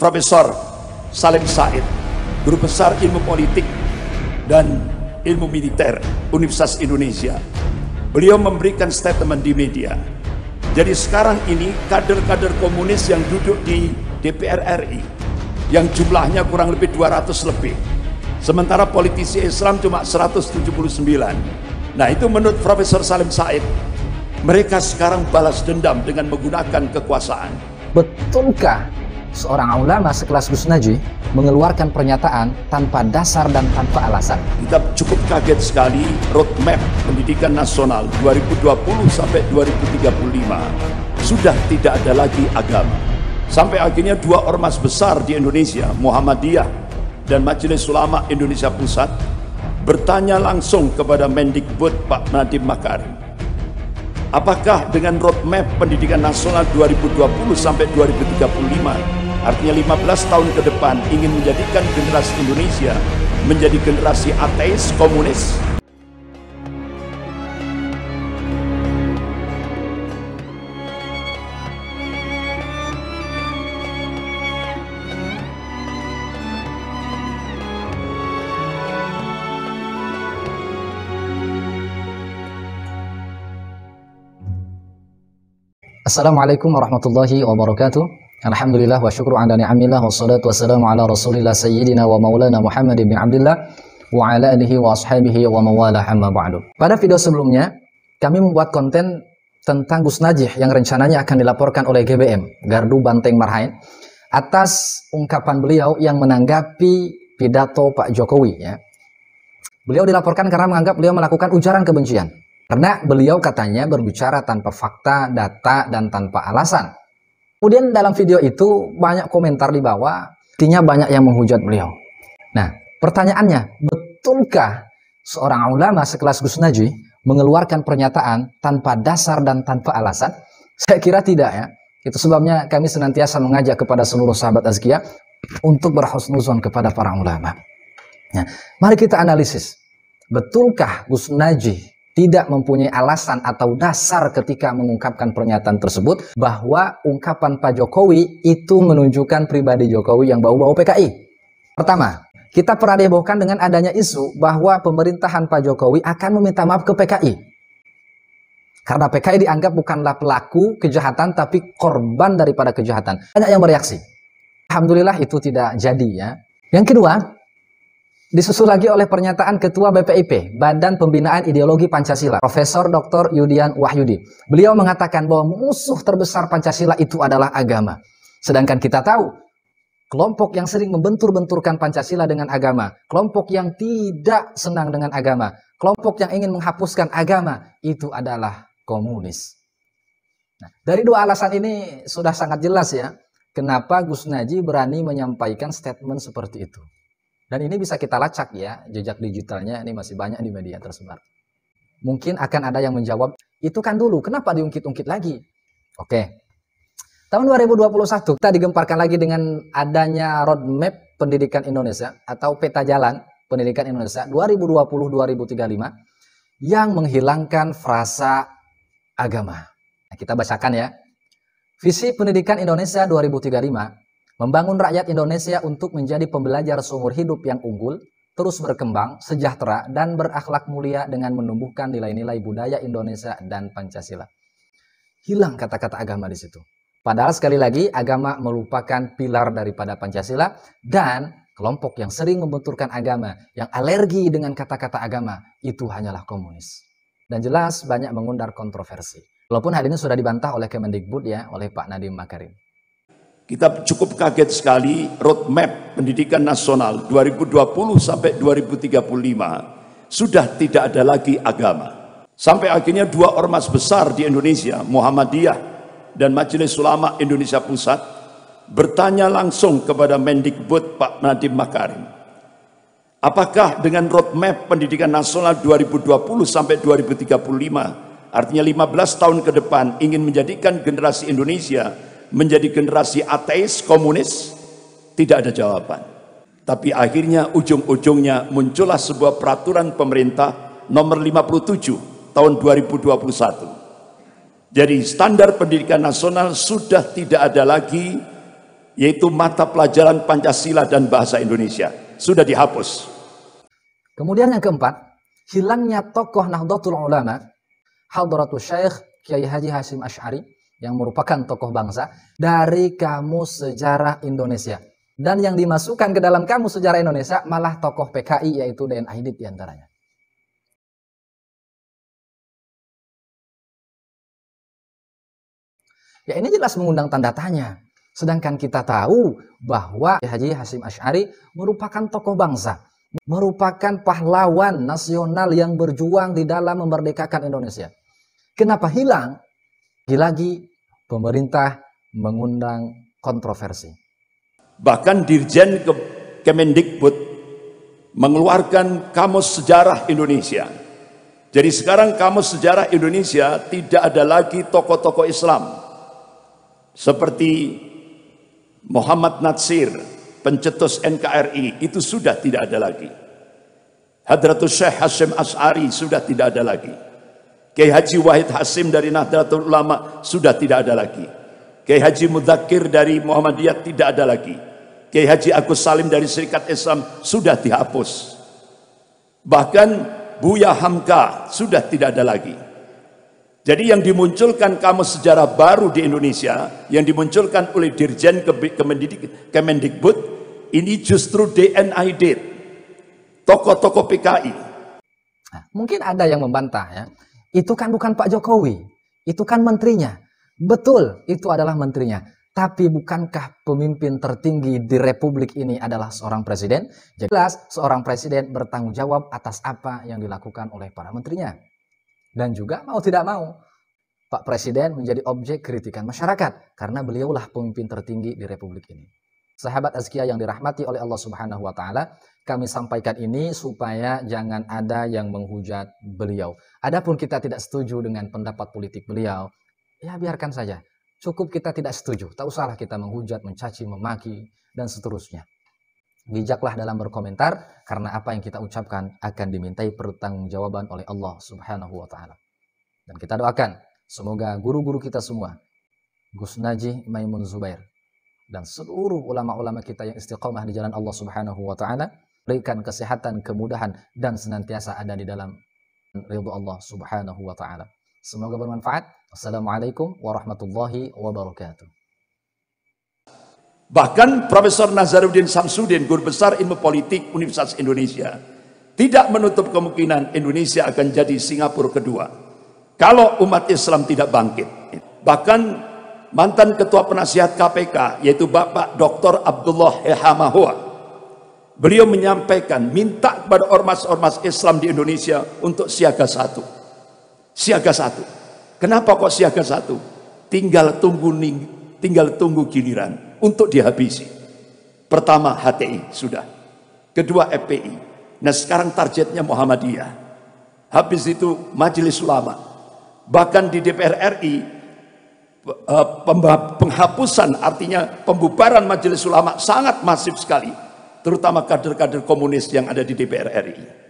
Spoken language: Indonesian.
Profesor Salim Said, Guru Besar Ilmu Politik dan Ilmu Militer Universitas Indonesia. Beliau memberikan statement di media. Jadi sekarang ini kader-kader komunis yang duduk di DPR RI yang jumlahnya kurang lebih 200 lebih. Sementara politisi Islam cuma 179. Nah, itu menurut Profesor Salim Said. Mereka sekarang balas dendam dengan menggunakan kekuasaan. Betulkah seorang ulama sekelas Gus Najih mengeluarkan pernyataan tanpa dasar dan tanpa alasan? Kita cukup kaget sekali roadmap pendidikan nasional 2020 sampai 2035 sudah tidak ada lagi agama. Sampai akhirnya dua ormas besar di Indonesia, Muhammadiyah dan Majelis Ulama Indonesia Pusat, bertanya langsung kepada Mendikbud Pak Nadiem Makarim, apakah dengan roadmap pendidikan nasional 2020 sampai 2035, artinya 15 tahun ke depan, ingin menjadikan generasi Indonesia menjadi generasi ateis, komunis? Assalamualaikum warahmatullahi wabarakatuh. Alhamdulillah wa syukru ala ni'amillah wassalatu wassalamu ala rasulillah sayyidina wa maulana Muhammad bin Abdullah wa ala alihi wa ashabihi wa mawalah amma ba'du. Pada video sebelumnya, kami membuat konten tentang Gus Najih yang rencananya akan dilaporkan oleh GBM, Gardu Banteng Marhain, atas ungkapan beliau yang menanggapi pidato Pak Jokowi. Ya. Beliau dilaporkan karena menganggap beliau melakukan ujaran kebencian. Karena beliau katanya berbicara tanpa fakta, data, dan tanpa alasan. Kemudian dalam video itu banyak komentar di bawah, artinya banyak yang menghujat beliau. Nah, pertanyaannya, betulkah seorang ulama sekelas Gus Najih mengeluarkan pernyataan tanpa dasar dan tanpa alasan? Saya kira tidak ya. Itu sebabnya kami senantiasa mengajak kepada seluruh sahabat Azkiyah untuk berhusnuzon kepada para ulama. Nah, mari kita analisis. Betulkah Gus Najih tidak mempunyai alasan atau dasar ketika mengungkapkan pernyataan tersebut, bahwa ungkapan Pak Jokowi itu menunjukkan pribadi Jokowi yang bau-bau PKI? Pertama, kita pernah dihebohkan dengan adanya isu bahwa pemerintahan Pak Jokowi akan meminta maaf ke PKI. Karena PKI dianggap bukanlah pelaku kejahatan, tapi korban daripada kejahatan. Banyak yang bereaksi. Alhamdulillah itu tidak jadi ya. Yang kedua, disusul lagi oleh pernyataan Ketua BPIP, Badan Pembinaan Ideologi Pancasila, Profesor Dr. Yudian Wahyudi. Beliau mengatakan bahwa musuh terbesar Pancasila itu adalah agama. Sedangkan kita tahu, kelompok yang sering membentur-benturkan Pancasila dengan agama, kelompok yang tidak senang dengan agama, kelompok yang ingin menghapuskan agama, itu adalah komunis. Nah, dari dua alasan ini sudah sangat jelas ya, kenapa Gus Najih berani menyampaikan statement seperti itu. Dan ini bisa kita lacak ya, jejak digitalnya ini masih banyak di media tersebar. Mungkin akan ada yang menjawab, itu kan dulu, kenapa diungkit-ungkit lagi? Oke, tahun 2021 kita digemparkan lagi dengan adanya roadmap pendidikan Indonesia atau peta jalan pendidikan Indonesia 2020-2035 yang menghilangkan frasa agama. Nah, kita bacakan ya. Visi pendidikan Indonesia 2035, membangun rakyat Indonesia untuk menjadi pembelajar seumur hidup yang unggul, terus berkembang, sejahtera, dan berakhlak mulia dengan menumbuhkan nilai-nilai budaya Indonesia dan Pancasila. Hilang kata-kata agama di situ. Padahal sekali lagi, agama merupakan pilar daripada Pancasila, dan kelompok yang sering membenturkan agama, yang alergi dengan kata-kata agama, itu hanyalah komunis. Dan jelas banyak mengundang kontroversi. Walaupun hal ini sudah dibantah oleh Kemendikbud ya, oleh Pak Nadiem Makarim. Kita cukup kaget sekali roadmap pendidikan nasional 2020 sampai 2035 sudah tidak ada lagi agama. Sampai akhirnya dua ormas besar di Indonesia, Muhammadiyah dan Majelis Ulama Indonesia Pusat, bertanya langsung kepada Mendikbud Pak Nadiem Makarim, apakah dengan roadmap pendidikan nasional 2020 sampai 2035, artinya 15 tahun ke depan, ingin menjadikan generasi Indonesia menjadi generasi ateis, komunis? Tidak ada jawaban. Tapi akhirnya ujung-ujungnya muncullah sebuah peraturan pemerintah nomor 57 tahun 2021. Jadi standar pendidikan nasional sudah tidak ada lagi yaitu mata pelajaran Pancasila dan bahasa Indonesia. Sudah dihapus. Kemudian yang keempat, hilangnya tokoh Nahdlatul Ulama, Hadratus Syekh Kiai Haji Hasyim Asy'ari, yang merupakan tokoh bangsa, dari Kamus Sejarah Indonesia. Dan yang dimasukkan ke dalam Kamus Sejarah Indonesia malah tokoh PKI, yaitu D.N. Aidit diantaranya. Ya, ini jelas mengundang tanda tanya. Sedangkan kita tahu bahwa Haji Hasyim Asy'ari merupakan tokoh bangsa, merupakan pahlawan nasional yang berjuang di dalam memerdekakan Indonesia. Kenapa hilang? Lagi-lagi pemerintah mengundang kontroversi. Bahkan Dirjen Kemendikbud mengeluarkan Kamus Sejarah Indonesia. Jadi sekarang Kamus Sejarah Indonesia tidak ada lagi tokoh-tokoh Islam seperti Muhammad Natsir, pencetus NKRI, itu sudah tidak ada lagi. Hadratus Syekh Hasyim Asy'ari sudah tidak ada lagi. Kiai Haji Wahid Hasyim dari Nahdlatul Ulama sudah tidak ada lagi. Kiai Haji Mudzakkir dari Muhammadiyah tidak ada lagi. Kiai Haji Agus Salim dari Serikat Islam sudah dihapus. Bahkan Buya Hamka sudah tidak ada lagi. Jadi yang dimunculkan Kamus Sejarah baru di Indonesia, yang dimunculkan oleh Dirjen Kemendikbud, ini justru D.N. Aidit, tokoh-tokoh PKI. Nah, mungkin ada yang membantah ya, itu kan bukan Pak Jokowi, itu kan menterinya. Betul, itu adalah menterinya. Tapi bukankah pemimpin tertinggi di Republik ini adalah seorang presiden? Jelas seorang presiden bertanggung jawab atas apa yang dilakukan oleh para menterinya. Dan juga mau tidak mau, Pak Presiden menjadi objek kritikan masyarakat karena beliaulah pemimpin tertinggi di Republik ini. Sahabat Azkia yang dirahmati oleh Allah Subhanahu wa Ta'ala, kami sampaikan ini supaya jangan ada yang menghujat beliau. Adapun kita tidak setuju dengan pendapat politik beliau, ya biarkan saja. Cukup kita tidak setuju, tak usahlah kita menghujat, mencaci, memaki, dan seterusnya. Bijaklah dalam berkomentar, karena apa yang kita ucapkan akan dimintai pertanggungjawaban oleh Allah Subhanahu wa Ta'ala. Dan kita doakan semoga guru-guru kita semua, Gus Najih Maimun Zubair, dan seluruh ulama-ulama kita yang istiqomah di jalan Allah Subhanahu wa Ta'ala, berikan kesehatan, kemudahan, dan senantiasa ada di dalam ridho Allah Subhanahu wa Ta'ala. Semoga bermanfaat. Assalamualaikum warahmatullahi wabarakatuh. Bahkan Profesor Nazaruddin Samsudin, Guru Besar Ilmu Politik Universitas Indonesia, tidak menutup kemungkinan Indonesia akan jadi Singapura kedua kalau umat Islam tidak bangkit. Bahkan mantan Ketua Penasihat KPK, yaitu Bapak Dr. Abdullah Ehamahua, beliau menyampaikan, minta kepada ormas-ormas Islam di Indonesia untuk siaga satu. Siaga satu. Kenapa kok siaga satu? Tinggal tunggu giliran untuk dihabisi. Pertama HTI sudah, kedua FPI, nah sekarang targetnya Muhammadiyah, habis itu Majelis Ulama. Bahkan di DPR RI penghapusan, artinya pembubaran Majelis Ulama sangat masif sekali, terutama kader-kader komunis yang ada di DPR RI.